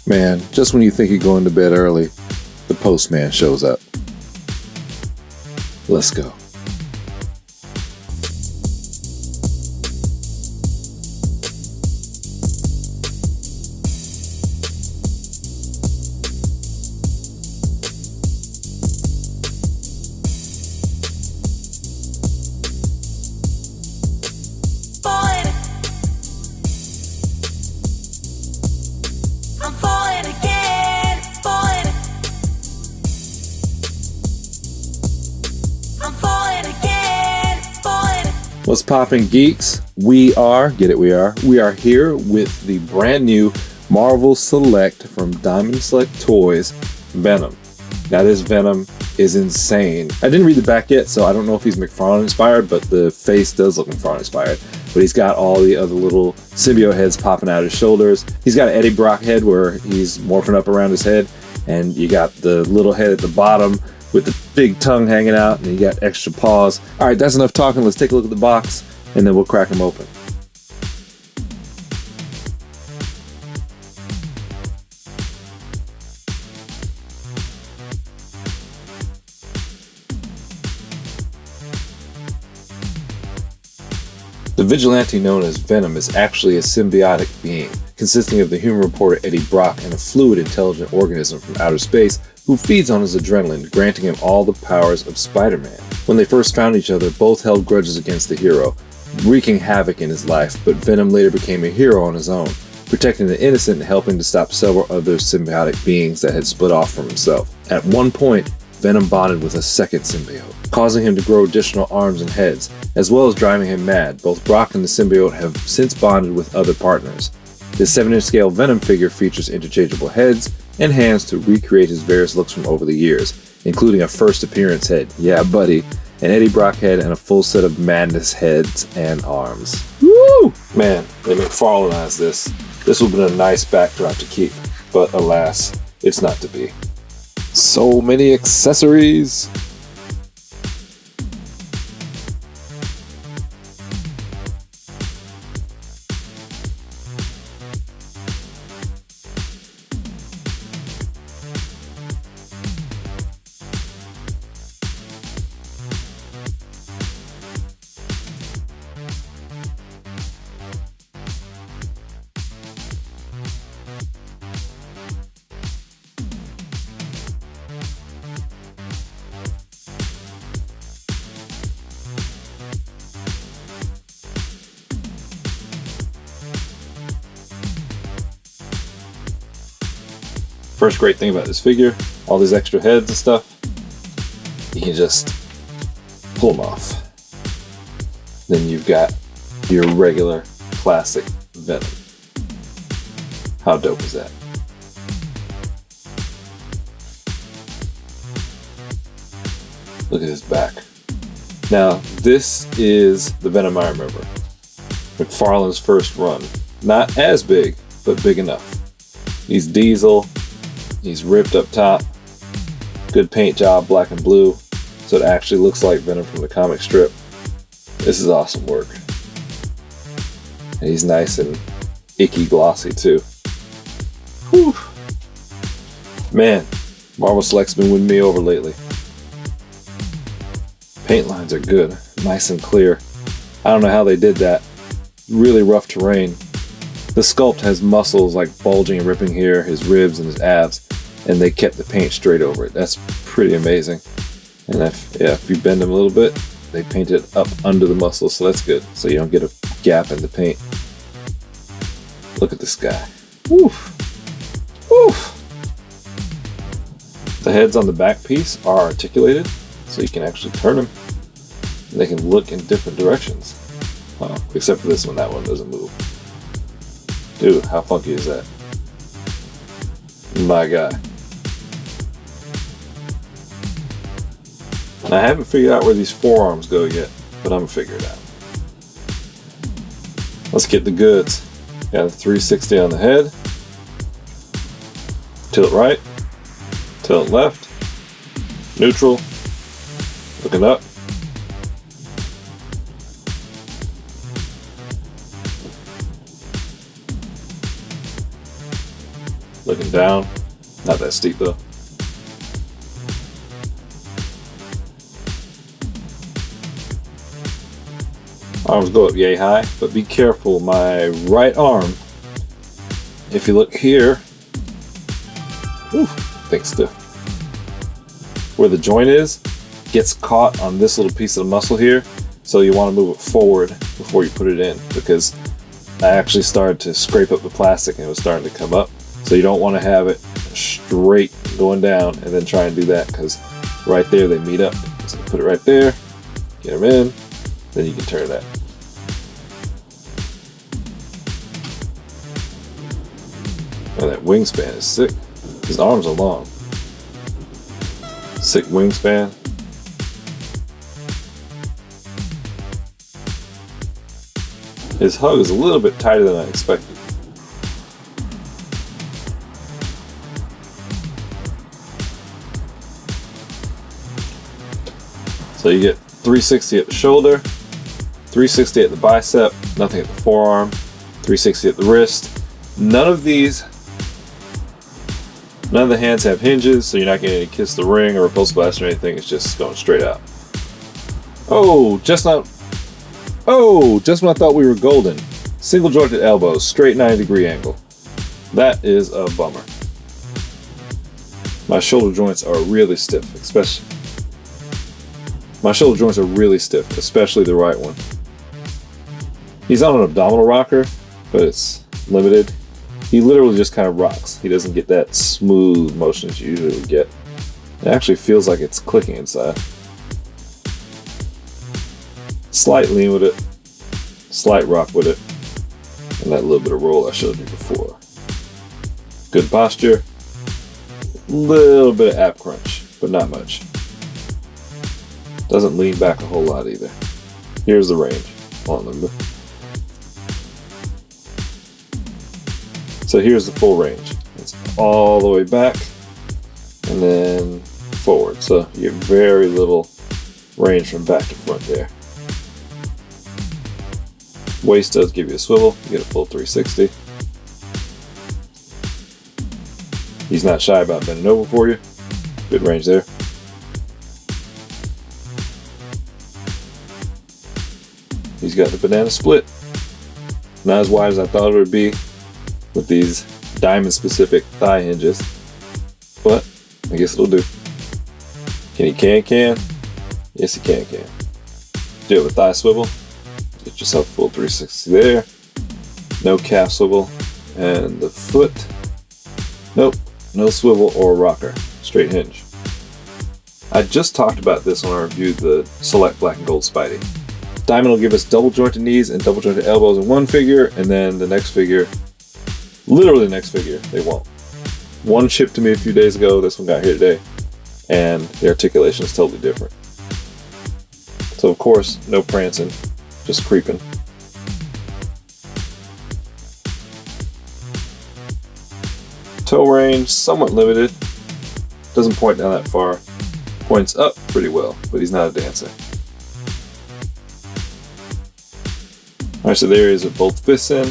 Man, just when you think you're going to bed early, the postman shows up. Let's go. What's poppin', geeks? We are here with the brand new Marvel Select from Diamond Select Toys, Venom. Now this Venom is insane. I didn't read the back yet, so I don't know if he's McFarlane inspired, but the face does look McFarlane inspired. But he's got all the other little symbiote heads popping out his shoulders. He's got an Eddie Brock head where he's morphing up around his head, and you got the little head at the bottom with the big tongue hanging out, and you got extra paws. All right, that's enough talking. Let's take a look at the box, and then we'll crack them open. The vigilante known as Venom is actually a symbiotic being, consisting of the human reporter Eddie Brock and a fluid intelligent organism from outer space who feeds on his adrenaline, granting him all the powers of Spider-Man. When they first found each other, both held grudges against the hero, wreaking havoc in his life, but Venom later became a hero on his own, protecting the innocent and helping to stop several other symbiotic beings that had split off from himself. At one point, Venom bonded with a second symbiote, causing him to grow additional arms and heads, as well as driving him mad. Both Brock and the symbiote have since bonded with other partners. This 7-inch scale Venom figure features interchangeable heads and hands to recreate his various looks from over the years, including a first appearance head, yeah buddy, an Eddie Brock head, and a full set of Madness heads and arms. Woo! Man, they McFarlaneized this. This would have been a nice backdrop to keep, but alas, it's not to be. So many accessories! First great thing about this figure, all these extra heads and stuff, you can just pull them off. Then you've got your regular classic Venom. How dope is that? Look at his back. Now, this is the Venom I remember. McFarlane's first run. Not as big, but big enough. He's diesel. He's ripped up top, good paint job, black and blue, so it actually looks like Venom from the comic strip. This is awesome work. And he's nice and icky glossy too. Whew. Man, Marvel Select's been winning me over lately. Paint lines are good, nice and clear. I don't know how they did that. Really rough terrain. The sculpt has muscles like bulging and ripping here, his ribs and his abs, and they kept the paint straight over it. That's pretty amazing. And if you bend them a little bit, they paint it up under the muscles, so that's good. So you don't get a gap in the paint. Look at this guy. Woof. Woof. The heads on the back piece are articulated, so you can actually turn them. And they can look in different directions. Well, except for this one, that one doesn't move. Dude, how funky is that? My guy. And I haven't figured out where these forearms go yet, but I'm gonna figure it out. Let's get the goods. Got a 360 on the head. Tilt right. Tilt left. Neutral. Looking up. Looking looking down. Not that steep though. Arms go up yay high, but be careful. My right arm, if you look here, thing's stiff. Where the joint is, gets caught on this little piece of the muscle here, so you want to move it forward before you put it in, because I actually started to scrape up the plastic and it was starting to come up. So you don't want to have it straight going down and then try and do that, because right there they meet up. So put it right there, get them in, then you can turn that. Oh, that wingspan is sick. His arms are long. Sick wingspan. His hug is a little bit tighter than I expected. So you get 360 at the shoulder, 360 at the bicep, nothing at the forearm, 360 at the wrist. None of the hands have hinges, so you're not getting any kiss the ring or repulse blast or anything. It's just going straight out. Just when I thought we were golden. Single jointed elbows, straight 90-degree angle. That is a bummer. My shoulder joints are really stiff, especially the right one. He's on an abdominal rocker, but it's limited. He literally just kind of rocks. He doesn't get that smooth motion that you usually get. It actually feels like it's clicking inside. Slight lean with it, slight rock with it, and that little bit of roll I showed you before. Good posture, little bit of ab crunch, but not much. Doesn't lean back a whole lot either. Here's the range. Hold on, remember. So here's the full range. It's all the way back and then forward. So you get very little range from back to front there. Waist does give you a swivel. You get a full 360. He's not shy about bending over for you. Good range there. He's got the banana split. Not as wide as I thought it would be with these diamond specific thigh hinges, but I guess it'll do. Can he can? Yes, he can. Do it with thigh swivel. Get yourself a full 360 there. No calf swivel. And the foot, nope, no swivel or rocker. Straight hinge. I just talked about this when I reviewed the Select Black and Gold Spidey. Diamond will give us double jointed knees and double jointed elbows in one figure, and then the next figure, literally the next figure, they won't. One shipped to me a few days ago, this one got here today, and the articulation is totally different. So of course, no prancing, just creeping. Toe range, somewhat limited. Doesn't point down that far. Points up pretty well, but he's not a dancer. Alright, so there he is with both fists in.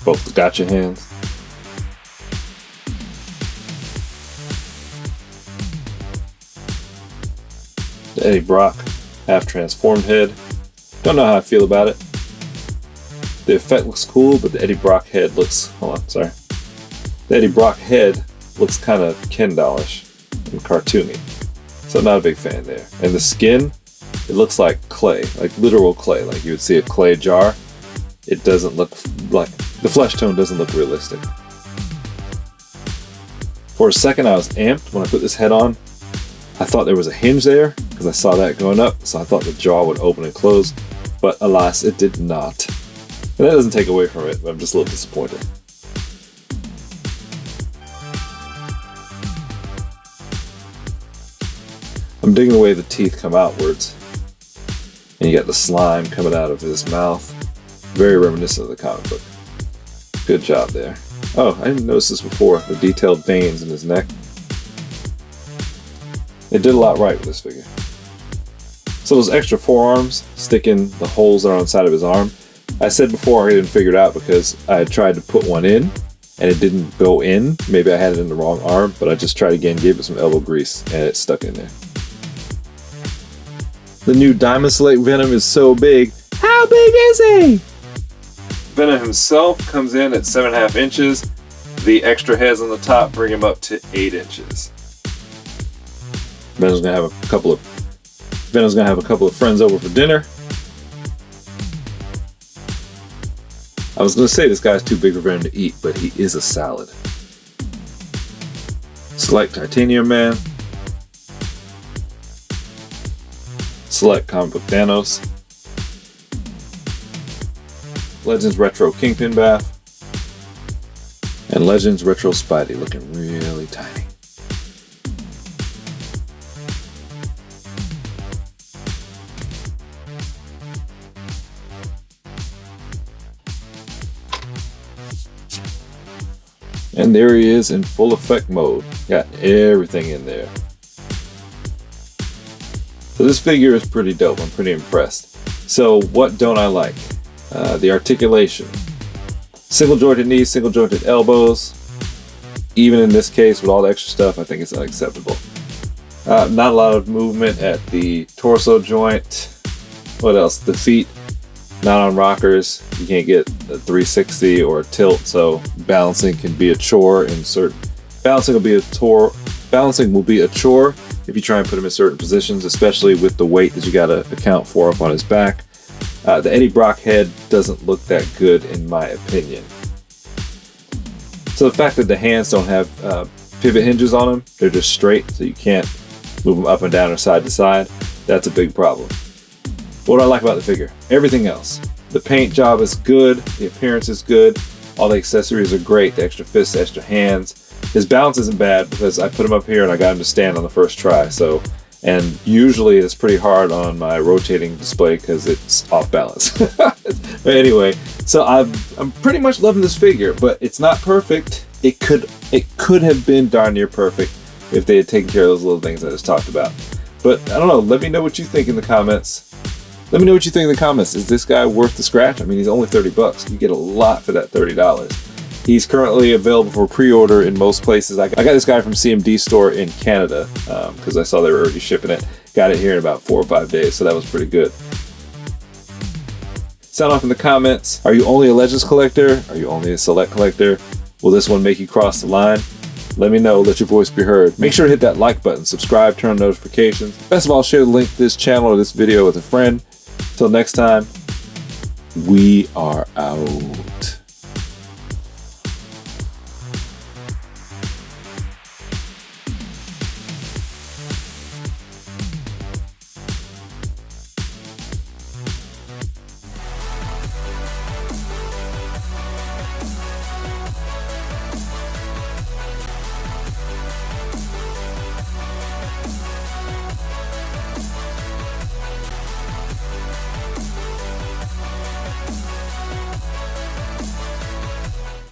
Both the gotcha hands. The Eddie Brock half transformed head. Don't know how I feel about it. The effect looks cool, but the Eddie Brock head looks, The Eddie Brock head looks kind of Ken-dollish and cartoony. So I'm not a big fan there. And the skin, it looks like clay, like literal clay, like you would see a clay jar. It doesn't look like, the flesh tone doesn't look realistic. For a second I was amped when I put this head on. I thought there was a hinge there, because I saw that going up, so I thought the jaw would open and close, but alas, it did not. And that doesn't take away from it, but I'm just a little disappointed. I'm digging the way the teeth come outwards. And you got the slime coming out of his mouth. Very reminiscent of the comic book. Good job there. Oh, I didn't notice this before. The detailed veins in his neck. They did a lot right with this figure. So those extra forearms stick in the holes that are on the side of his arm. I said before I didn't figure it out because I tried to put one in and it didn't go in. Maybe I had it in the wrong arm, but I just tried again, gave it some elbow grease, and it stuck in there. The new Diamond Select Venom is so big. How big is he? Venom himself comes in at 7.5 inches. The extra heads on the top bring him up to 8 inches. Venom's gonna have a couple of friends over for dinner. I was gonna say this guy's too big for Venom to eat, but he is a salad. Select Titanium Man. Select Comic Book Thanos. Legends Retro Kingpin Bath. And Legends Retro Spidey, looking really tiny. And there he is in full effect mode. Got everything in there. So this figure is pretty dope. I'm pretty impressed. So what don't I like? The articulation. Single jointed knees, single jointed elbows. Even in this case with all the extra stuff, I think it's unacceptable. Not a lot of movement at the torso joint. What else? The feet, not on rockers. You can't get a 360 or a tilt, so balancing can be a chore in certain. Balancing will be a chore if you try and put him in certain positions, especially with the weight that you got to account for up on his back. The Eddie Brock head doesn't look that good in my opinion. So the fact that the hands don't have pivot hinges on them, they're just straight, so you can't move them up and down or side to side, that's a big problem. What do I like about the figure? Everything else. The paint job is good, the appearance is good, all the accessories are great, the extra fists, the extra hands. His balance isn't bad because I put him up here and I got him to stand on the first try. And usually it's pretty hard on my rotating display because it's off balance. But anyway, so I'm pretty much loving this figure, but it's not perfect. It could have been darn near perfect if they had taken care of those little things I just talked about. But I don't know. Let me know what you think in the comments. Let me know what you think in the comments. Is this guy worth the scratch? I mean, he's only $30. You get a lot for that $30. He's currently available for pre-order in most places. I got this guy from CMD store in Canada because I saw they were already shipping it. Got it here in about 4 or 5 days, so that was pretty good. Sound off in the comments. Are you only a Legends collector? Are you only a Select collector? Will this one make you cross the line? Let me know. Let your voice be heard. Make sure to hit that like button, subscribe, turn on notifications. Best of all, share the link to this channel or this video with a friend. Till next time, we are out.